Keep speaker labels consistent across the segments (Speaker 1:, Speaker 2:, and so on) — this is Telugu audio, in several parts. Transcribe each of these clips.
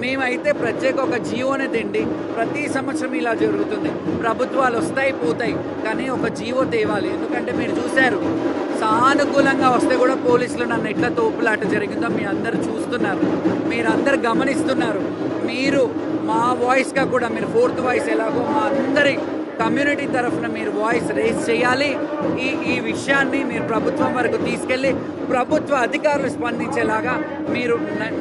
Speaker 1: మేమైతే ప్రత్యేక ఒక జీవోనే తిండి ప్రతి సంవత్సరం ఇలా జరుగుతుంది. ప్రభుత్వాలు వస్తాయి పోతాయి, కానీ ఒక జీవో తేవాలి. ఎందుకంటే మీరు చూశారు, సానుకూలంగా వస్తే కూడా పోలీసులు నన్ను ఎట్లా తోపులాట జరిగిందో మీ అందరు చూస్తున్నారు, మీరందరు గమనిస్తున్నారు. మీరు మా వాయిస్గా కూడా మీరు ఫోర్త్ వాయిస్ ఎలాగో మా అందరి కమ్యూనిటీ తరఫున మీరు వాయిస్ రేస్ చేయాలి. ఈ విషయాన్ని మీరు ప్రభుత్వం వరకు తీసుకెళ్ళి ప్రభుత్వ అధికారులు స్పందించేలాగా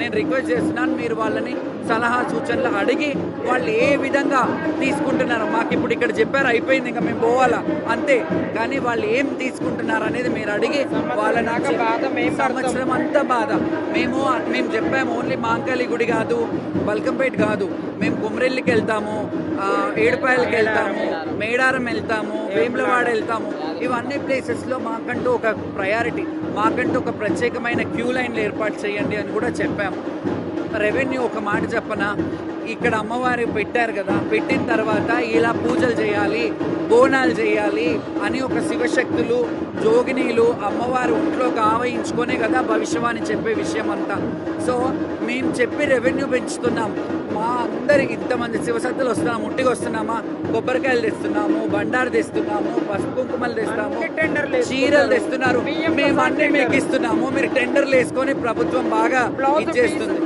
Speaker 1: నేను రిక్వెస్ట్ చేస్తున్నాను. మీరు వాళ్ళని సలహా సూచనలు అడిగి వాళ్ళు ఏ విధంగా తీసుకుంటున్నారు, మాకు ఇప్పుడు ఇక్కడ చెప్పారు అయిపోయింది ఇంకా మేము పోవాలా అంతే, కానీ వాళ్ళు ఏం తీసుకుంటున్నారు అనేది మీరు అడిగి వాళ్ళ సంవత్సరం అంతా బాధ. మేము చెప్పాము ఓన్లీ మాంకాళి గుడి కాదు, బల్కంపేట కాదు, మేము కుమ్రెల్లికి వెళ్తాము, ఏడుపాయలకి వెళ్తాము, మేడారం వెళ్తాము, వేములవాడ వెళ్తాము. ఇవన్నీ ప్లేసెస్లో మాకంటూ ఒక ప్రయారిటీ, మాకంటూ ఒక ప్రత్యేకమైన క్యూ లైన్లు ఏర్పాటు చేయండి అని కూడా చెప్పాము. రెవెన్యూ ఒక మాట చెప్పనా, ఇక్కడ అమ్మవారు పెట్టారు కదా, పెట్టిన తర్వాత ఇలా పూజలు చేయాలి, బోనాలు చేయాలి అని ఒక శివశక్తులు జోగినీలు అమ్మవారు ఒంట్లోకి ఆవహించుకొనే కదా భవిష్యవాణి చెప్పే విషయం అంతా. సో మేము చెప్పి రెవెన్యూ పెంచుతున్నాం. మా అందరికి ఇంతమంది శివశక్తులు వస్తున్నాము, ముట్టికి వస్తున్నామా, కొబ్బరికాయలు తెస్తున్నాము, బండారు తెస్తున్నాము, పసుపు కుంకుమలు తెస్తాము, చీరలు తెస్తున్నారు, మేము అన్ని మీకు ఇస్తున్నాము. మీరు టెండర్లు వేసుకొని ప్రభుత్వం బాగా ఇచ్చేస్తుంది.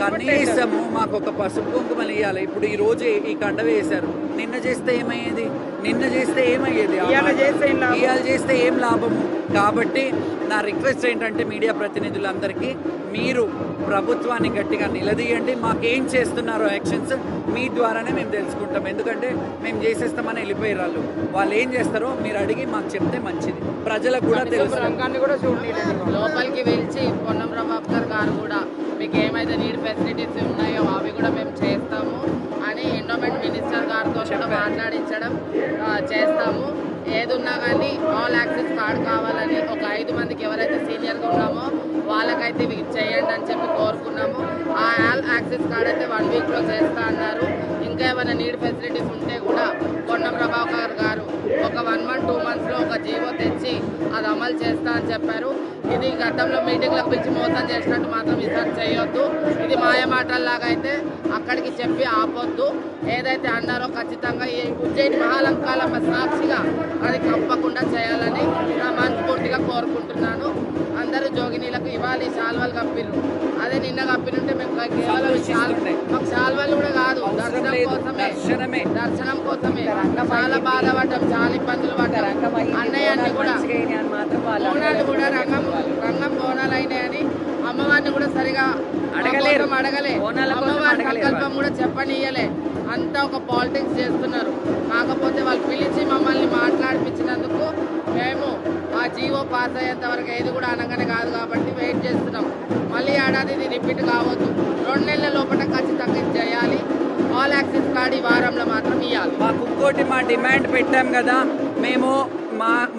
Speaker 1: కనీసము మాకు ఒక పసుపు కుంకుమలు ఇవ్వాలి. ఇప్పుడు ఈ రోజు ఈ కండ వేశారు, నిన్న చేస్తే ఏమయ్యేది, నిన్న చేస్తే ఏమయ్యేది, ఇవాళ చేస్తే ఏం లాభము. కాబట్టి నా రిక్వెస్ట్ ఏంటంటే మీడియా ప్రతినిధులందరికీ మీరు ప్రభుత్వాన్ని గట్టిగా నిలదీయండి. మాకేం చేస్తున్నారో యాక్షన్స్ మీ ద్వారానే మేము తెలుసుకుంటాం. ఎందుకంటే మేము చేసేస్తామని వెళ్ళిపోయారు వాళ్ళు ఏం చేస్తారో మీరు అడిగి మాకు చెప్తే మంచిది, ప్రజలకు కూడా తెలుసు.
Speaker 2: లోపలికి వెళ్ళి పొన్నం ప్రభాకర్ గారు కూడా మీకు ఏమైతే నీడ్ ఫెసిలిటీస్ ఉన్నాయో అవి కూడా మేము చేస్తాము అని ఎండోమెంట్ మినిస్టర్ గారితో కూడా మాట్లాడించడం చేస్తాము. ఏది ఉన్నా కానీ ఆల్ యాక్సెస్ కార్డ్ కావాలని ఒక 5 మందికి ఎవరైతే సీనియర్గా ఉన్నామో వాళ్ళకైతే ఇవి చేయండి అని చెప్పి కోరుకున్నాము. ఆ ఆల్ యాక్సెస్ కార్డ్ అయితే 1 వీక్లో చేస్తా అన్నారు. ఇంకా ఏమైనా నీడ్ ఫెసిలిటీస్ ఉంటే కూడా పొన్నం ప్రభాకర్ గారు ఒక 1 మంత్ 2 మంత్స్లో ఒక జీవో తెచ్చి అది అమలు చేస్తా అని చెప్పారు. ఇది గతంలో మీటింగ్లకు పిలిచి మోసం చేసినట్టు మాత్రం ఈసారి చేయొద్దు. ఇది మాయమాటల్లాగా అయితే అక్కడికి చెప్పి ఆపొద్దు. ఏదైతే అన్నారో ఖచ్చితంగా ఈ ఉజ్జయిని మహాలంకాలమ్మ సాక్షిగా అది తప్పకుండా చేయాలని నా మనస్ఫూర్తిగా కోరుకుంటున్నాను. అందరూ జోగినీలకు ఇవాళ శాల్వాలు కప్పిర్రు, అదే నిన్న కప్పినుంటే మేము కేవలం మాకు శాల్వాలు కూడా కాదు, దర్శనం కోసమే చాలా బాధపడ్డాం, చాలా ఇబ్బందులు పడ్డాం. అన్నయ్యన్ని కూడా బోనాలు కూడా రంగం బోనాలు అయినాయని అమ్మవారిని కూడా సరిగా అడగలే, అమ్మవారి సంకల్పం కూడా చెప్పనియలే. అంతా ఒక పాలిటిక్స్ చేస్తున్నారు. కాకపోతే వాళ్ళు పిలిచి మమ్మల్ని మాట్లాడిపించినందుకు మేము ఆ జీవో పాస్ అయ్యేంత వరకు ఏది కూడా అనగానే కాదు కాబట్టి వెయిట్ చేస్తున్నాం. మళ్ళీ ఏడాది ఇది రిపీట్ కావద్దు, 2 నెలల లోపల ఖచ్చితంగా చేయాలి. ఆల్ యాక్సెస్ కార్డు ఈ వారంలో మాత్రం ఇవ్వాలి.
Speaker 1: మాకు ఇంకోటి మా డిమాండ్ పెట్టాం కదా, మేము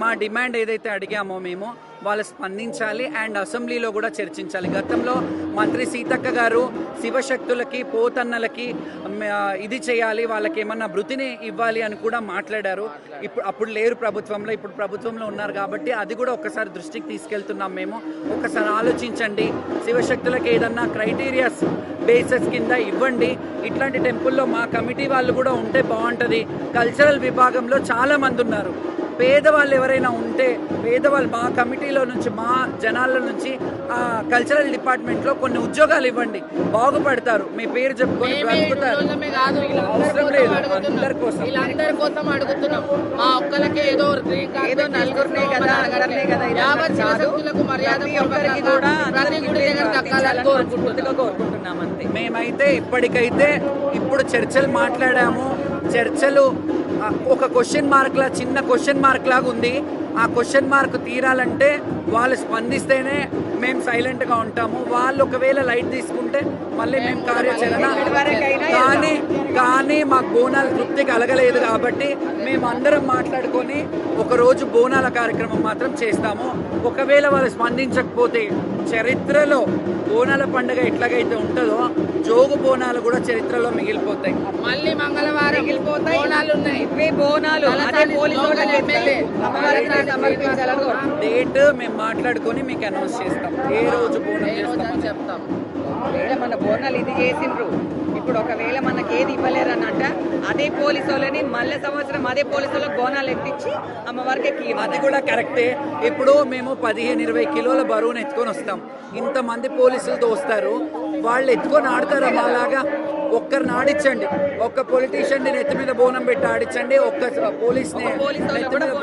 Speaker 1: మా డిమాండ్ ఏదైతే అడిగామో మేము వాళ్ళు స్పందించాలి అండ్ అసెంబ్లీలో కూడా చర్చించాలి. గతంలో మంత్రి సీతక్క గారు శివశక్తులకి పోతన్నలకి ఇది చేయాలి, వాళ్ళకి ఏమన్నా భృతిని ఇవ్వాలి అని కూడా మాట్లాడారు. అప్పుడు లేరు ప్రభుత్వంలో, ఇప్పుడు ప్రభుత్వంలో ఉన్నారు కాబట్టి అది కూడా ఒకసారి దృష్టికి తీసుకెళ్తున్నాం మేము. ఒకసారి ఆలోచించండి, శివశక్తులకి ఏదన్నా క్రైటీరియాస్ బేసెస్ కింద ఇవ్వండి. ఇట్లాంటి టెంపుల్లో మా కమిటీ వాళ్ళు కూడా ఉంటే బాగుంటుంది. కల్చరల్ విభాగంలో చాలా మంది ఉన్నారు, పేదవాళ్ళు ఎవరైనా ఉంటే పేదవాళ్ళు మా కమిటీలో నుంచి మా జనాల నుంచి కల్చరల్ డిపార్ట్మెంట్లో కొన్ని ఉద్యోగాలు ఇవ్వండి, బాగుపడతారు. మీ పేరు చెప్పుకొని బ్రతుకుతారు. అవసరం లేదు, అందరి కోసం
Speaker 2: అడుగుతున్నాం. మా ఒక్కలకే ఏదో నలుగురినే కదా అడగడమే కదా,
Speaker 1: కోరుకుంటున్నాం అంతే. మేమైతే ఇప్పటికైతే ఇప్పుడు చర్చలు మాట్లాడాము. చర్చలు ఒక క్వశ్చన్ మార్క్ లా, చిన్న క్వశ్చన్ మార్క్ లాగా ఉంది. ఆ క్వశ్చన్ మార్క్ తీరాలంటే వాళ్ళు స్పందిస్తేనే మేము సైలెంట్గా ఉంటాము. వాళ్ళు ఒకవేళ లైట్ తీసుకుంటే మళ్ళీ మేము కార్యాచరణ. కానీ మాకు బోనాలు తృప్తి కలగలేదు కాబట్టి మేము అందరం మాట్లాడుకొని ఒకరోజు బోనాల కార్యక్రమం మాత్రం చేస్తాము. ఒకవేళ వాళ్ళు స్పందించకపోతే చరిత్రలో బోనాల పండుగ ఎట్లాగైతే ఉంటుందో జోగు బోనాలు కూడా చరిత్రలో మిగిలిపోతాయి.
Speaker 2: మళ్ళీ మంగళవారం బోనాలు ఉన్నాయి.
Speaker 1: డేట్ మేము మాట్లాడుకొని మీకు అనౌన్స్ చేస్తాం, ఏ రోజు బోనం చేస్తామని
Speaker 2: చెప్తాం.
Speaker 3: ఒకవేళ మన బోనాలు ఇది చేసిండ్రు, ఇప్పుడు ఒకవేళ మనకి ఏది ఇవ్వలేరనంట అదే పోలీసు వాళ్ళని మళ్ళీ సంవత్సరం అదే పోలీసు వాళ్ళకి బోనాలు ఎత్తిచ్చి అమ్మవారికి ఎక్కి
Speaker 1: అది కూడా కరెక్టే. ఇప్పుడు మేము 15-20 కిలోల బరువును ఎత్తుకొని వస్తాం, ఇంతమంది పోలీసులతో వస్తారు, వాళ్ళు ఎత్తుకొని ఆడతారా మాలాగా? ఒక్కరిని ఆడించండి, ఒక్క పొలిటీషియన్ నెత్తి మీద బోనం పెట్టి ఆడించండి, ఒక్క పోలీస్ని నెత్తి మీద